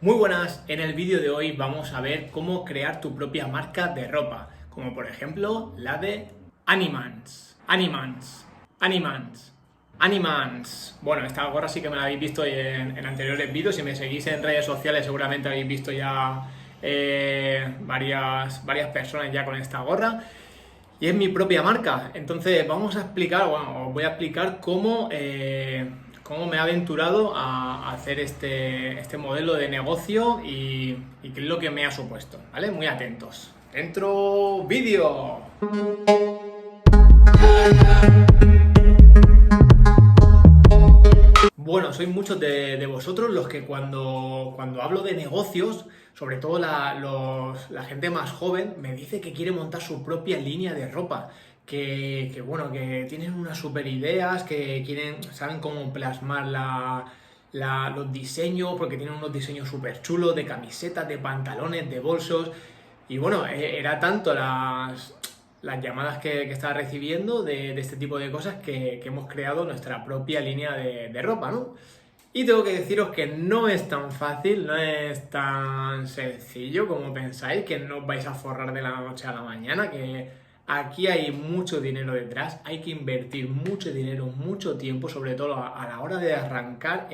Muy buenas, en el vídeo de hoy vamos a ver cómo crear tu propia marca de ropa, como por ejemplo la de Animans. Animans. Bueno, esta gorra sí que me la habéis visto en anteriores vídeos. Si me seguís en redes sociales seguramente habéis visto ya varias personas ya con esta gorra. Y es mi propia marca. Entonces vamos a explicar, os voy a explicar cómo me he aventurado a hacer este modelo de negocio y qué es lo que me ha supuesto, ¿vale? Muy atentos. ¡Dentro vídeo! Bueno, sois muchos de vosotros los que cuando hablo de negocios, sobre todo la gente más joven, me dice que quiere montar su propia línea de ropa, que tienen unas super ideas, saben cómo plasmar los diseños, porque tienen unos diseños súper chulos de camisetas, de pantalones, de bolsos, y bueno, era tanto las llamadas que estaba recibiendo de este tipo de cosas que hemos creado nuestra propia línea de ropa, ¿no? Y tengo que deciros que no es tan fácil, no es tan sencillo como pensáis, que no os vais a forrar de la noche a la mañana, que aquí hay mucho dinero detrás, hay que invertir mucho dinero, mucho tiempo, sobre todo a la hora de arrancar,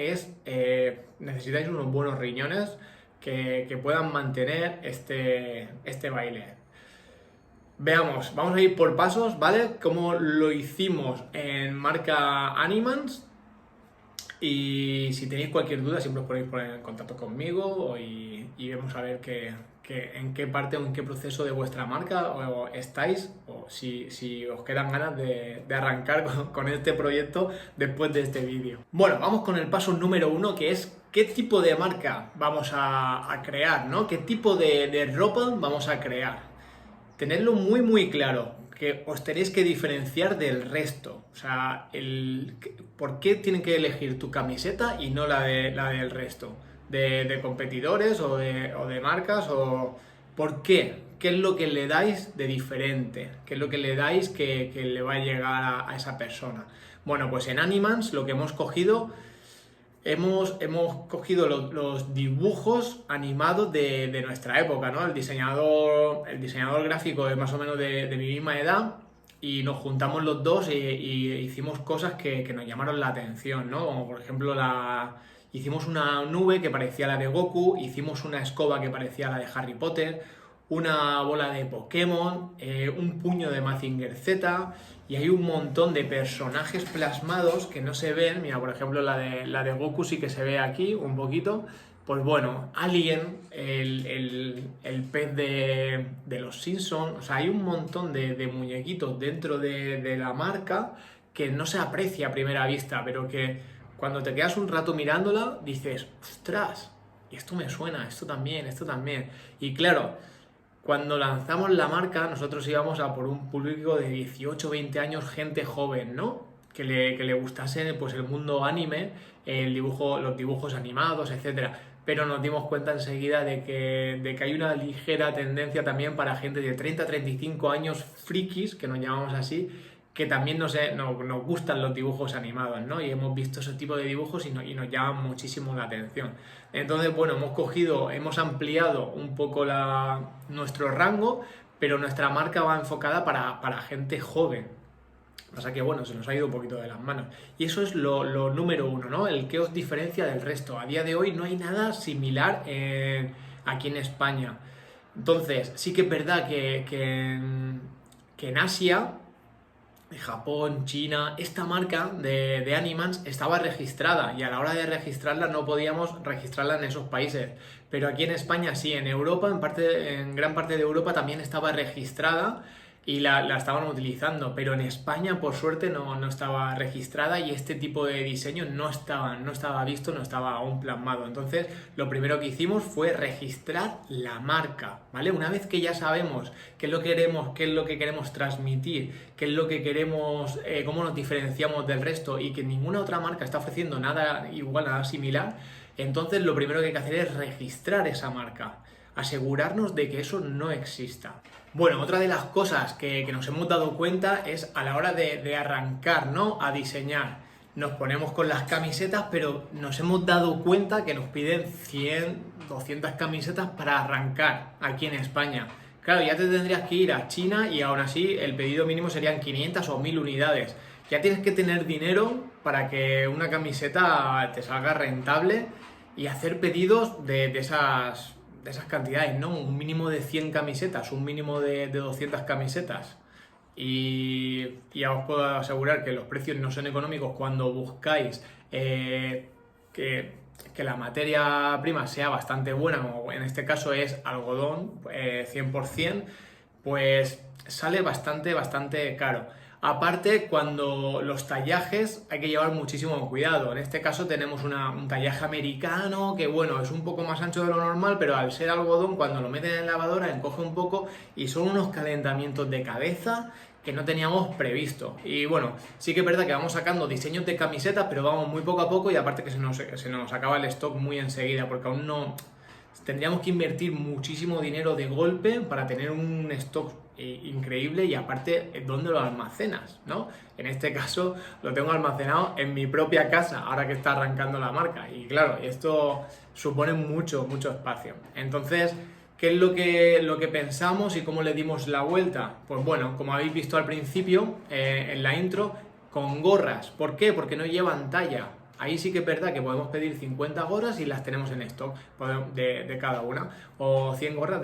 necesitáis unos buenos riñones que puedan mantener este baile. Veamos, vamos a ir por pasos, ¿vale? Como lo hicimos en marca Animans. Y si tenéis cualquier duda, siempre os podéis poner en contacto conmigo y vemos a ver en qué parte o en qué proceso de vuestra marca estáis, o si os quedan ganas de arrancar con este proyecto después de este vídeo. Bueno, vamos con el paso número 1, que es qué tipo de marca vamos a crear, ¿no? ¿Qué tipo de ropa vamos a crear? Tenedlo muy claro, que os tenéis que diferenciar del resto. O sea, ¿por qué tienen que elegir tu camiseta y no la del resto? De competidores o de marcas, o ¿por qué? ¿Qué es lo que le dais de diferente? ¿Qué es lo que le dais que le va a llegar a esa persona? Bueno, pues en Animans lo que hemos cogido... Hemos cogido los dibujos animados de nuestra época, ¿no? El diseñador gráfico es más o menos de mi misma edad y nos juntamos los dos y hicimos cosas que nos llamaron la atención, ¿no? Como por ejemplo hicimos una nube que parecía la de Goku, hicimos una escoba que parecía la de Harry Potter, una bola de Pokémon, un puño de Mazinger Z, y hay un montón de personajes plasmados que no se ven. Mira, por ejemplo, la de Goku sí que se ve aquí un poquito. Pues bueno, Alien, el pez de los Simpsons. O sea, hay un montón de muñequitos dentro de la marca que no se aprecia a primera vista, pero que cuando te quedas un rato mirándola dices, ostras, y esto me suena, esto también, esto también. Y claro, cuando lanzamos la marca, nosotros íbamos a por un público de 18, 20 años, gente joven, ¿no? Que le gustase pues, el mundo anime, los dibujos animados, etcétera. Pero nos dimos cuenta enseguida de que hay una ligera tendencia también para gente de 30, 35 años, frikis, que nos llamamos así, que también nos gustan los dibujos animados, ¿no? Y hemos visto ese tipo de dibujos y nos llaman muchísimo la atención. Entonces, bueno, hemos ampliado un poco nuestro rango, pero nuestra marca va enfocada para gente joven. Pasa que, bueno, se nos ha ido un poquito de las manos. Y eso es lo número 1, ¿no? El que os diferencia del resto. A día de hoy no hay nada similar aquí en España. Entonces, sí que es verdad que en Asia, Japón, China, esta marca de Animans estaba registrada y a la hora de registrarla no podíamos registrarla en esos países. Pero aquí en España sí, en Europa, en gran parte de Europa también estaba registrada y la estaban utilizando, pero en España por suerte no estaba registrada y este tipo de diseño no estaba visto, no estaba aún plasmado. Entonces lo primero que hicimos fue registrar la marca, ¿vale? Una vez que ya sabemos qué es lo que queremos transmitir, qué es lo que queremos, cómo nos diferenciamos del resto y que ninguna otra marca está ofreciendo nada igual, nada similar, entonces lo primero que hay que hacer es registrar esa marca, asegurarnos de que eso no exista. Bueno, otra de las cosas que nos hemos dado cuenta es a la hora de arrancar, ¿no? A diseñar. nos ponemos con las camisetas, pero nos hemos dado cuenta que nos piden 100, 200 camisetas para arrancar aquí en España. Claro, ya te tendrías que ir a China y aún así el pedido mínimo serían 500 o 1000 unidades. Ya tienes que tener dinero para que una camiseta te salga rentable y hacer pedidos de esas cantidades, ¿no? Un mínimo de 100 camisetas, un mínimo de 200 camisetas. Y ya os puedo asegurar que los precios no son económicos cuando buscáis que la materia prima sea bastante buena, como en este caso es algodón 100%, pues sale bastante caro. Aparte, cuando los tallajes hay que llevar muchísimo cuidado. En este caso tenemos un tallaje americano que, bueno, es un poco más ancho de lo normal, pero al ser algodón, cuando lo meten en la lavadora encoge un poco y son unos calentamientos de cabeza que no teníamos previsto. Y bueno, sí que es verdad que vamos sacando diseños de camisetas, pero vamos muy poco a poco y aparte que se nos acaba el stock muy enseguida, porque aún no... Tendríamos que invertir muchísimo dinero de golpe para tener un stock increíble y aparte, ¿dónde lo almacenas? ¿No? En este caso lo tengo almacenado en mi propia casa, ahora que está arrancando la marca. Y claro, esto supone mucho espacio. Entonces, ¿qué es lo que pensamos y cómo le dimos la vuelta? Pues bueno, como habéis visto al principio, en la intro, con gorras. ¿Por qué? Porque no llevan talla. Ahí sí que es verdad que podemos pedir 50 gorras y las tenemos en stock de cada una. O 100 gorras,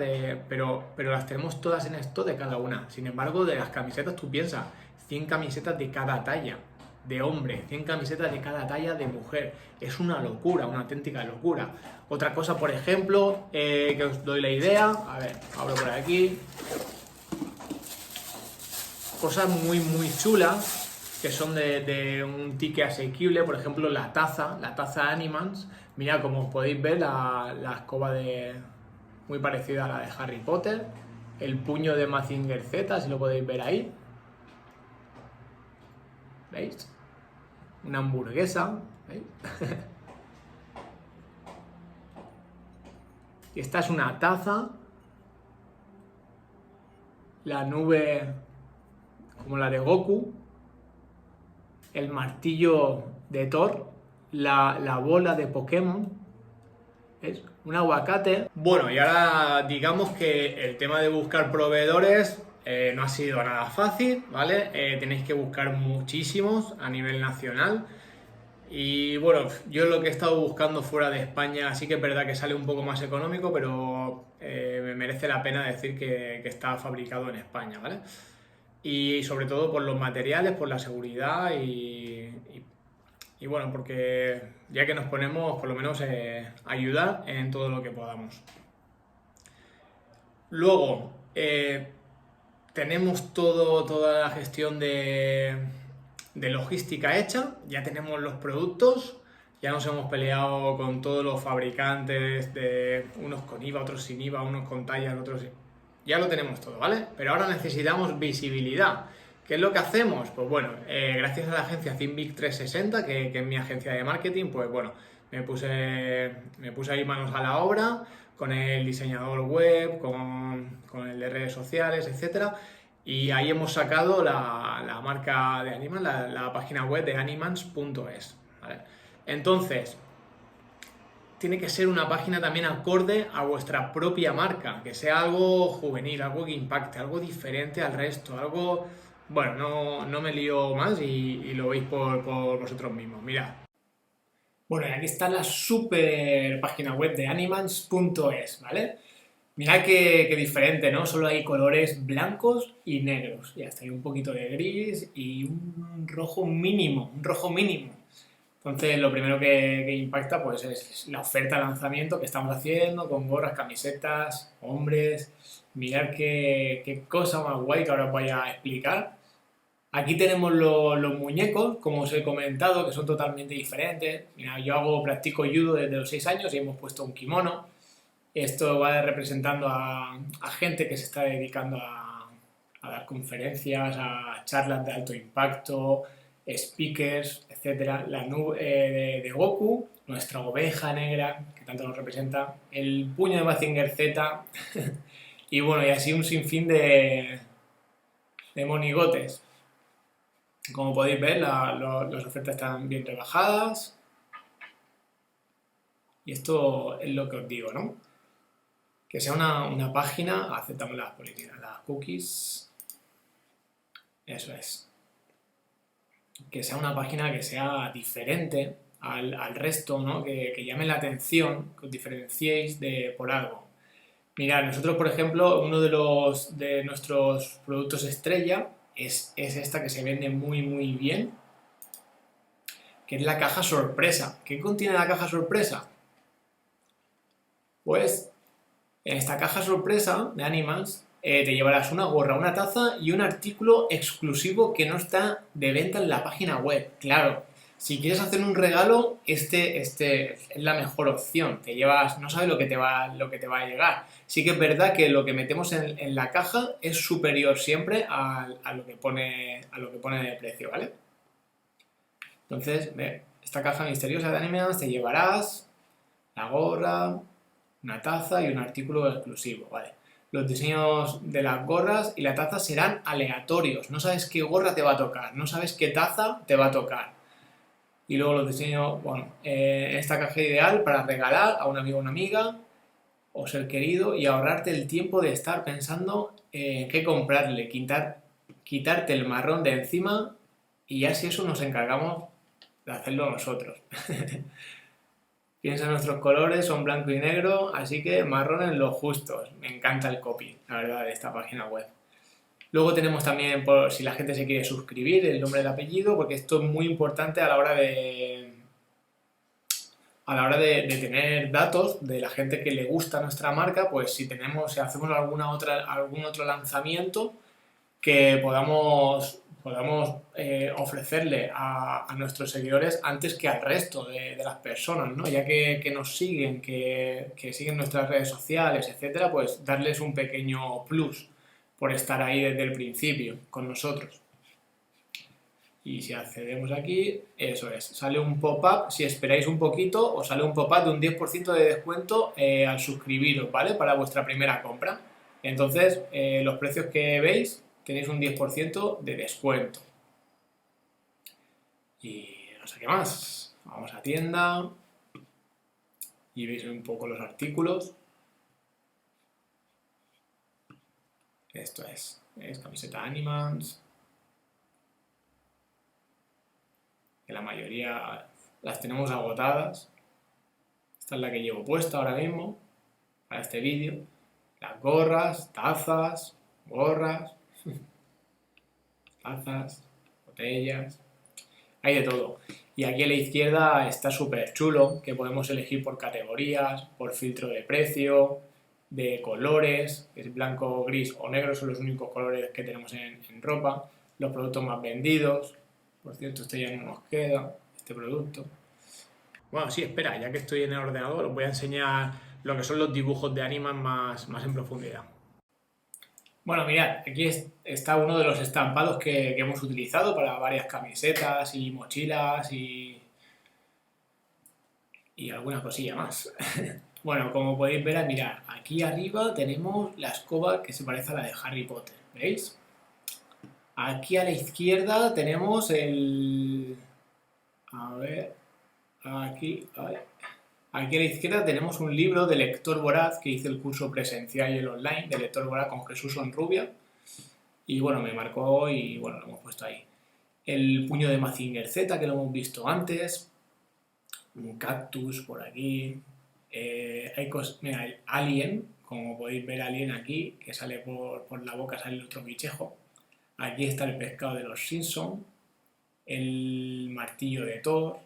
pero las tenemos todas en stock de cada una. Sin embargo, de las camisetas, tú piensas, 100 camisetas de cada talla de hombre, 100 camisetas de cada talla de mujer. Es una locura, una auténtica locura. Otra cosa, por ejemplo, que os doy la idea. A ver, abro por aquí. Cosas muy chulas que son de un ticket asequible, por ejemplo la taza Animans. Mira, como podéis ver, la escoba muy parecida a la de Harry Potter, el puño de Mazinger Z, si lo podéis ver ahí, ¿veis? Una hamburguesa, ¿veis? Y esta es una taza, la nube como la de Goku, el martillo de Thor, la bola de Pokémon, ¿es? Un aguacate. Bueno, y ahora digamos que el tema de buscar proveedores no ha sido nada fácil, ¿vale? Tenéis que buscar muchísimos a nivel nacional. Y bueno, yo lo que he estado buscando fuera de España sí que es verdad que sale un poco más económico, pero me merece la pena decir que está fabricado en España, ¿vale? Y sobre todo por los materiales, por la seguridad y bueno, porque ya que nos ponemos, por lo menos ayudar en todo lo que podamos. Luego, tenemos toda la gestión de logística hecha, ya tenemos los productos, ya nos hemos peleado con todos los fabricantes, de unos con IVA, otros sin IVA, unos con tallas, otros sin... Ya lo tenemos todo, ¿vale? Pero ahora necesitamos visibilidad. ¿Qué es lo que hacemos? Pues bueno, gracias a la agencia Thinvic 360, que es mi agencia de marketing, pues bueno, me puse ahí manos a la obra, con el diseñador web, con el de redes sociales, etcétera. Y ahí hemos sacado la marca de Animans, la página web de animans.es, ¿vale? Entonces, tiene que ser una página también acorde a vuestra propia marca, que sea algo juvenil, algo que impacte, algo diferente al resto, algo... Bueno, no me lío más y lo veis por vosotros mismos, mirad. Bueno, y aquí está la super página web de animans.es, ¿vale? Mirad qué diferente, ¿no? Solo hay colores blancos y negros. Y hasta hay un poquito de gris y un rojo mínimo, Entonces, lo primero que impacta pues es la oferta de lanzamiento que estamos haciendo con gorras, camisetas, hombres. Mirad qué cosa más guay que ahora os voy a explicar. Aquí tenemos los muñecos, como os he comentado, que son totalmente diferentes. Mira, practico judo desde los 6 años y hemos puesto un kimono. Esto va representando a gente que se está dedicando a dar conferencias, a charlas de alto impacto, speakers, etc. La nube de Goku, nuestra oveja negra, que tanto nos representa, el puño de Mazinger Z, y bueno, y así un sinfín de monigotes. Como podéis ver, las ofertas están bien rebajadas. Y esto es lo que os digo, ¿no? Que sea una página, aceptamos las políticas, las cookies. Eso es. Que sea una página que sea diferente al resto, ¿no? Que llame la atención, que os diferenciéis por algo. Mirad, nosotros, por ejemplo, uno de nuestros productos estrella es esta que se vende muy bien, que es la caja sorpresa. ¿Qué contiene la caja sorpresa? Pues en esta caja sorpresa de Animals te llevarás una gorra, una taza y un artículo exclusivo que no está de venta en la página web. Claro, si quieres hacer un regalo, este es la mejor opción. Te llevas, no sabes lo que te va a llegar. Sí que es verdad que lo que metemos en la caja es superior siempre a lo que pone de precio, ¿vale? Entonces, esta caja misteriosa de Animals te llevarás la gorra, una taza y un artículo exclusivo, ¿vale? Los diseños de las gorras y la taza serán aleatorios. No sabes qué gorra te va a tocar, no sabes qué taza te va a tocar. Y luego los diseños, bueno, esta caja ideal para regalar a un amigo o una amiga o ser querido y ahorrarte el tiempo de estar pensando en qué comprarle, quitarte el marrón de encima y ya si eso nos encargamos de hacerlo nosotros. Piensa en nuestros colores, son blanco y negro, así que marrones los justos. Me encanta el copy, la verdad, de esta página web. Luego tenemos también, por si la gente se quiere suscribir, el nombre y el apellido, porque esto es muy importante a la hora de tener datos de la gente que le gusta nuestra marca, pues si hacemos algún otro lanzamiento, que podamos ofrecerle a nuestros seguidores antes que al resto de las personas, ¿no? Ya que nos siguen, que siguen nuestras redes sociales, etcétera, pues darles un pequeño plus por estar ahí desde el principio con nosotros. Y si accedemos aquí, eso es, sale un pop-up, si esperáis un poquito, os sale un pop-up de un 10% de descuento al suscribiros, ¿vale? Para vuestra primera compra. Entonces, los precios que veis, tenéis un 10% de descuento. Y no sé qué más. Vamos a tienda y veis un poco los artículos. Esto es camiseta Animals. Que la mayoría las tenemos agotadas. Esta es la que llevo puesta ahora mismo para este vídeo. Las gorras, tazas, tazas, botellas, hay de todo. Y aquí a la izquierda está súper chulo, que podemos elegir por categorías, por filtro de precio, de colores, es blanco, gris o negro, son los únicos colores que tenemos en ropa, los productos más vendidos, por cierto este ya no nos queda, este producto. Bueno, sí, espera, ya que estoy en el ordenador os voy a enseñar lo que son los dibujos de Animals más en profundidad. Bueno, mirad, aquí está uno de los estampados que hemos utilizado para varias camisetas y mochilas y alguna cosilla más. Bueno, como podéis ver, mirad, aquí arriba tenemos la escoba que se parece a la de Harry Potter, ¿veis? Aquí a la izquierda tenemos a ver, aquí, vale. Aquí a la izquierda tenemos un libro de lector voraz que hice el curso presencial y el online de lector voraz con Jesús Onrubia. Y bueno, me marcó y bueno, lo hemos puesto ahí. El puño de Mazinger Z, que lo hemos visto antes. Un cactus por aquí. Mira, el Alien, como podéis ver Alien aquí, que sale por la boca, sale el otro bichejo. Aquí está el pescado de los Simpsons. El martillo de Thor.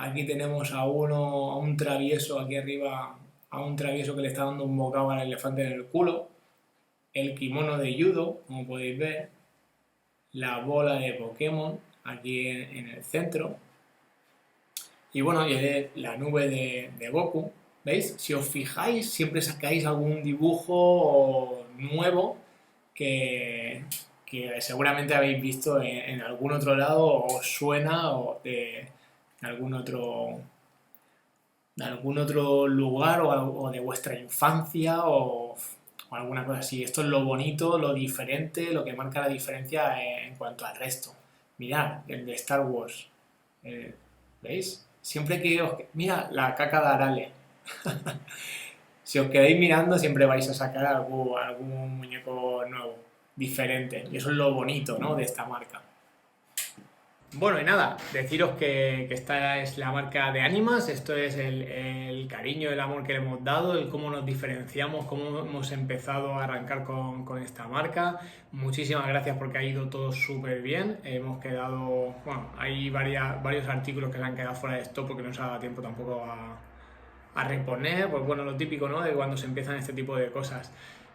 Aquí tenemos a un travieso aquí arriba, a un travieso que le está dando un bocado al elefante en el culo. El kimono de judo, como podéis ver. La bola de Pokémon aquí en el centro. Y bueno, y la nube de Goku. ¿Veis? Si os fijáis, siempre sacáis algún dibujo nuevo que seguramente habéis visto en algún otro lado o os suena o de algún otro lugar o de vuestra infancia o o alguna cosa así. Esto es lo bonito, lo diferente, lo que marca la diferencia en cuanto al resto. Mirad, el de Star Wars. Eh, ¿Veis? Siempre que os... Mira, la caca de Arale. Si os quedáis mirando, siempre vais a sacar algún muñeco nuevo, diferente. Y eso es lo bonito, ¿no?, de esta marca. Bueno, y nada, deciros que esta es la marca de Animas, esto es el cariño, el amor que le hemos dado, el cómo nos diferenciamos, cómo hemos empezado a arrancar con esta marca. Muchísimas gracias porque ha ido todo súper bien. Hemos quedado, bueno, hay varios artículos que se han quedado fuera de stock porque no se ha dado tiempo tampoco a reponer, pues bueno, lo típico, ¿no?, de cuando se empiezan este tipo de cosas.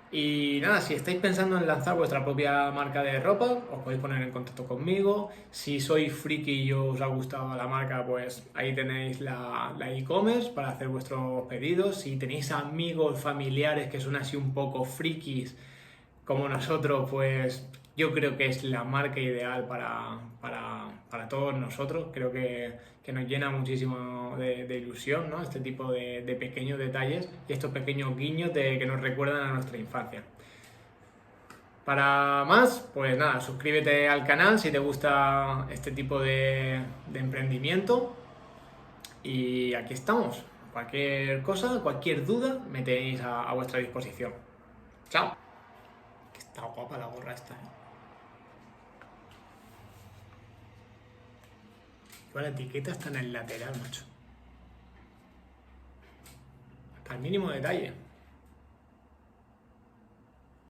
Y nada, si estáis pensando en lanzar vuestra propia marca de ropa, os podéis poner en contacto conmigo. Si sois friki y os ha gustado la marca, pues ahí tenéis la e-commerce para hacer vuestros pedidos. Si tenéis amigos, familiares que son así un poco frikis como nosotros, pues yo creo que es la marca ideal para todos nosotros. Creo que nos llena muchísimo de ilusión, ¿no?, este tipo de pequeños detalles y estos pequeños guiños que nos recuerdan a nuestra infancia. Para más, pues nada, suscríbete al canal si te gusta este tipo de emprendimiento. Y aquí estamos. Cualquier cosa, cualquier duda, me tenéis a vuestra disposición. Chao. Que está guapa la gorra esta, ¿eh? La etiqueta está en el lateral, macho. Hasta el mínimo detalle.